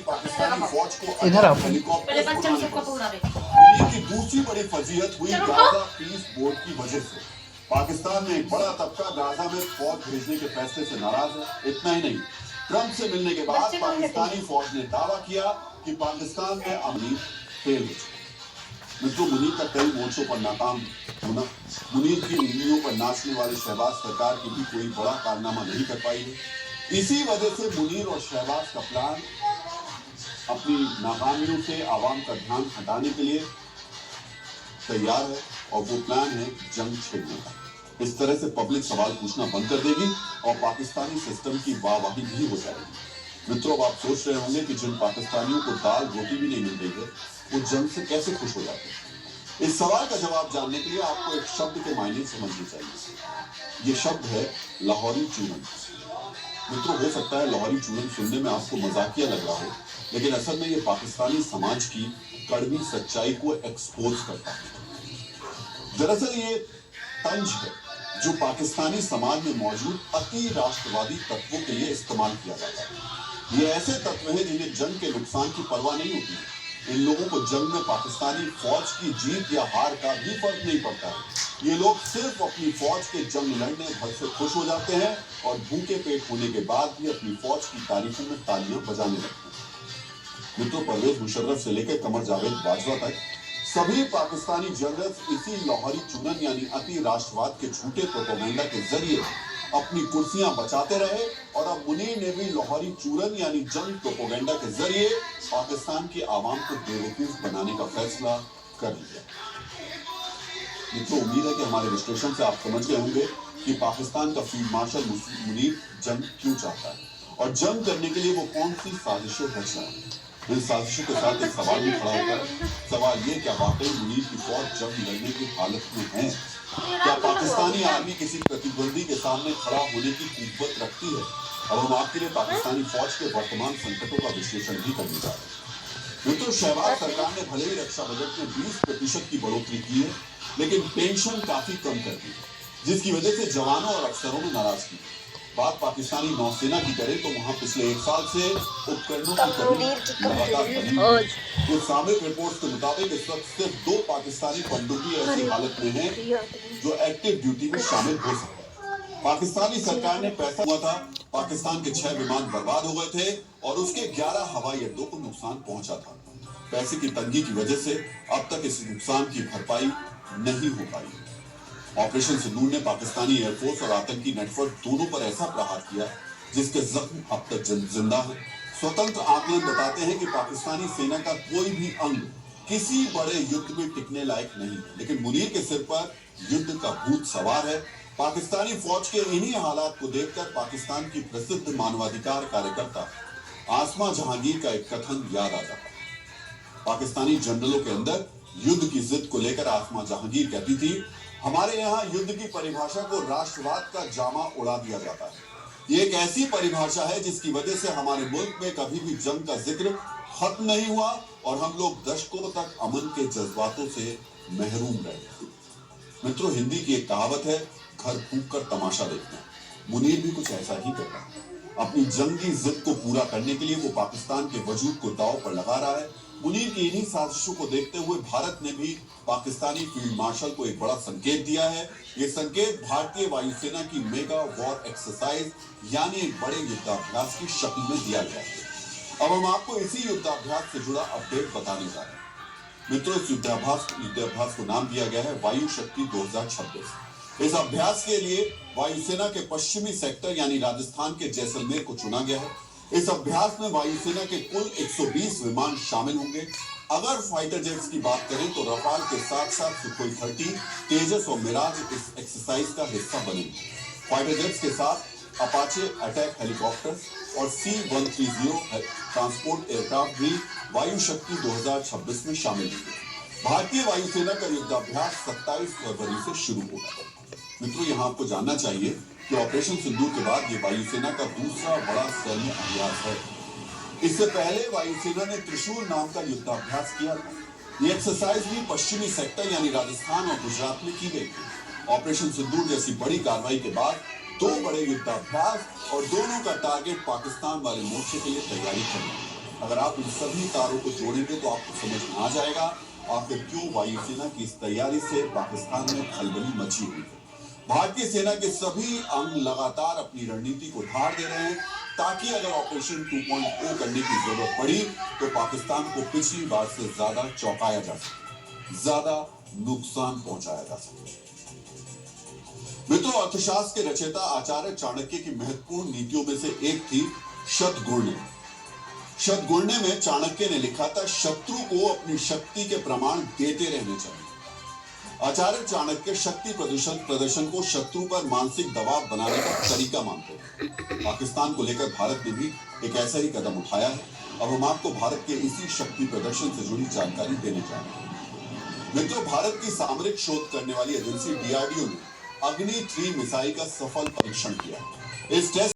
पाकिस्तानी फौज को इधर आओ। हेलीकॉप्टर दुनिया की दूसरी बड़ी फजीहत हुई गाजा पीस बोर्ड की वजह से। पाकिस्तान में एक बड़ा तबका गाजा में फौज भेजने के फैसले से नाराज है। इतना ही नहीं, ट्रंप से मिलने के बाद पाकिस्तानी फौज ने दावा किया कि पाकिस्तान में अमली फेल हो चुकी। मित्रों, मुनीर का कई मोर्चों पर नाकाम होना, मुनीर की उंगलियों पर नाचने वाले शहबाज सरकार की भी कोई बड़ा कारनामा नहीं कर पाई है। इसी वजह से मुनीर और शहबाज का प्लान अपनी नाकामियों से आवाम का ध्यान हटाने के लिए तैयार है, और वो प्लान है जंग छेड़ने का। इस तरह से पब्लिक सवाल पूछना बंद कर देगी और पाकिस्तानी सिस्टम की वाहवाही भी हो जाएगी। मित्रों, अब आप सोच रहे होंगे कि जिन पाकिस्तानियों को दाल रोटी भी नहीं मिल रही है, वो जंग से कैसे खुश हो जाते हैं। इस सवाल का जवाब जानने के लिए आपको एक शब्द के मायने समझने चाहिए। ये शब्द है लाहौरी चूरन। मित्रों, हो सकता है लाहौरी चूरन सुनने में आपको मजाकिया लग रहा हो, लेकिन असल में ये पाकिस्तानी समाज की कड़वी सच्चाई को एक्सपोज करता है। दरअसल ये तंज है जो पाकिस्तानी समाज में मौजूद अति राष्ट्रवादी तत्वों के लिए इस्तेमाल किया जाता है। ये ऐसे तत्व हैं जिन्हें जंग के नुकसान की परवाह नहीं होती। इन लोगों को जंग में पाकिस्तानी फौज की जीत या हार का भी फर्क नहीं पड़ता है। ये लोग सिर्फ अपनी फौज के जंग लड़ने भर से खुश हो जाते हैं और भूखे पेट होने के बाद भी अपनी फौज की तारीफों में तालियां बजाने लगते हैं। मित्रों, परवेज मुशर्रफ से लेकर कमर जावेद बाजवा तक सभी पाकिस्तानी जनरल्स इसी लाहौरी चूरन यानी अति राष्ट्रवाद के झूठे प्रोपेगेंडा के जरिए अपनी कुर्सियां बचाते रहे, और अब मुनीर ने भी लाहौरी चूरन यानी जंग प्रोपेगेंडा के जरिए पाकिस्तान की आवाम को बेवकूफ बनाने का फैसला कर लिया। मित्रों, उम्मीद है कि हमारे विश्लेषण से आप समझ गए होंगे कि पाकिस्तान का फील्ड मार्शल मुनीर जंग क्यों चाहता है और जंग करने के लिए वो कौन सी साजिशें रच रहा है। इन साजिशों के साथ एक सवाल भी खड़ा होता है। सवाल ये, क्या वाकई मुनीर की फौज जंग लड़ने की हालत में है? क्या पाकिस्तानी आर्मी किसी प्रतिद्वंदी के सामने खड़ा होने की कुव्वत रखती है? अब हम आपके लिए पाकिस्तानी फौज के वर्तमान संकटों का विश्लेषण भी करने जा रहे हैं। मित्रों, शहबाज सरकार ने भले ही रक्षा बजट में 20% की बढ़ोतरी की है, लेकिन पेंशन काफी कम कर दी है, जिसकी वजह से जवानों और अफसरों में नाराजगी है। बात पाकिस्तानी नौसेना की करें तो वहां पिछले 1 साल से उपकरणों की कमी लगातार बनी है। कुछ सामयिक रिपोर्ट्स के मुताबिक इस वक्त सिर्फ 2 पाकिस्तानी पनडुब्बी ऐसी हालत में हैं जो एक्टिव ड्यूटी में शामिल हो सकते हैं। पाकिस्तानी सरकार ने पैसा हुआ था, पाकिस्तान के 6 विमान बर्बाद हो गए थे और उसके 11 हवाई अड्डों को नुकसान पहुंचा था। पैसे की तंगी की वजह से अब तक इस नुकसान की भरपाई नहीं हो पाई। ऑपरेशन सिंदूर ने पाकिस्तानी एयरफोर्स और आतंकी नेटवर्क दोनों पर ऐसा प्रहार किया जिसके जख्म अब तक जिंदा है। स्वतंत्र आकलन बताते हैं कि पाकिस्तानी सेना का कोई भी अंग किसी बड़े युद्ध में टिकने लायक नहीं है, लेकिन मुनीर के सिर पर युद्ध का भूत सवार है। पाकिस्तानी फौज के इन्हीं हालात को देखकर पाकिस्तान की प्रसिद्ध मानवाधिकार कार्यकर्ता आसमा जहांगीर का एक कथन याद आ जाता है। पाकिस्तानी जनरलों के अंदर युद्ध की जिद को लेकर आसमा जहांगीर कहती थी, हमारे यहाँ युद्ध की परिभाषा को राष्ट्रवाद का जामा उड़ा दिया जाता है। ये एक ऐसी परिभाषा है जिसकी वजह से हमारे मुल्क में कभी भी जंग का जिक्र खत्म नहीं हुआ और हम लोग दशकों तक अमन के जज्बातों से महरूम रहे। मित्रों, हिंदी की एक कहावत है, घर फूंक कर तमाशा देखना। मुनीर भी कुछ ऐसा ही करता है। अपनी जंगी जिद को पूरा करने के लिए वो पाकिस्तान के वजूद को दांव पर लगा रहा है। मुनीर की इन्हीं साजिशों को देखते हुए भारत ने भी पाकिस्तानी फील्ड मार्शल को एक बड़ा संकेत दिया है। ये संकेत भारतीय वायुसेना की मेगा वॉर एक्सरसाइज यानी एक बड़े युद्धाभ्यास की शक्ल में दिया गया है। अब हम आपको इसी युद्धाभ्यास से जुड़ा अपडेट बताने जा रहे हैं। मित्रों, इस युद्धाभ्यास को नाम दिया गया है वायु शक्ति 2026। इस अभ्यास के लिए वायुसेना के पश्चिमी सेक्टर यानी राजस्थान के जैसलमेर को चुना गया है। इस अभ्यास में वायुसेना के कुल 120 विमान शामिल होंगे। अगर फाइटर जेट्स की बात करें तो रफाल के साथ साथ सुखोई 30, तेजस और मिराज इस एक्सरसाइज का हिस्सा बनेंगे। फाइटर जेट्स के साथ अपाचे अटैक हेलीकॉप्टर और C-130 ट्रांसपोर्ट एयरक्राफ्ट भी वायु शक्ति 2026 में शामिल होंगे। भारतीय वायुसेना का युद्धाभ्यास 27 फरवरी से शुरू होगा। मित्रों, यहाँ आपको जानना चाहिए कि ऑपरेशन सिंदूर के बाद ये वायुसेना का दूसरा बड़ा सैन्य अभ्यास है। इससे पहले वायुसेना ने त्रिशूल नाम का युद्धाभ्यास किया था। ये एक्सरसाइज भी पश्चिमी सेक्टर यानी राजस्थान और गुजरात में की गई थी। ऑपरेशन सिंदूर जैसी बड़ी कार्रवाई के बाद 2 बड़े युद्धाभ्यास और दोनों का टारगेट पाकिस्तान वाले मोर्चे के लिए तैयारी करना। अगर आप इन सभी तारों को जोड़ेंगे तो आपको समझ में आ जाएगा आखिर क्यों वायुसेना की इस तैयारी से पाकिस्तान में खलबली मची हुई है। भारतीय सेना के सभी अंग लगातार अपनी रणनीति को धार दे रहे हैं ताकि अगर ऑपरेशन 2.0 करने की जरूरत पड़ी तो पाकिस्तान को पिछली बार से ज्यादा चौंकाया जा सके, ज्यादा नुकसान पहुंचाया जा सके। मित्रों, अर्थशास्त्र के रचयिता आचार्य चाणक्य की महत्वपूर्ण नीतियों में से एक थी शतघूर्णय। शतघूर्णय में चाणक्य ने लिखा था, शत्रु को अपनी शक्ति के प्रमाण देते रहने चाहिए। आचार्य चाणक्य शक्ति प्रदर्शन को शत्रु पर मानसिक दबाव बनाने का तरीका मानते हैं। पाकिस्तान को लेकर भारत ने भी एक ऐसा ही कदम उठाया है। अब हम आपको भारत के इसी शक्ति प्रदर्शन से जुड़ी जानकारी देने जा रहे हैं। मित्रों, भारत की सामरिक शोध करने वाली एजेंसी DRDO ने अग्नि 3 मिसाइल का सफल परीक्षण किया। इस टेस्ट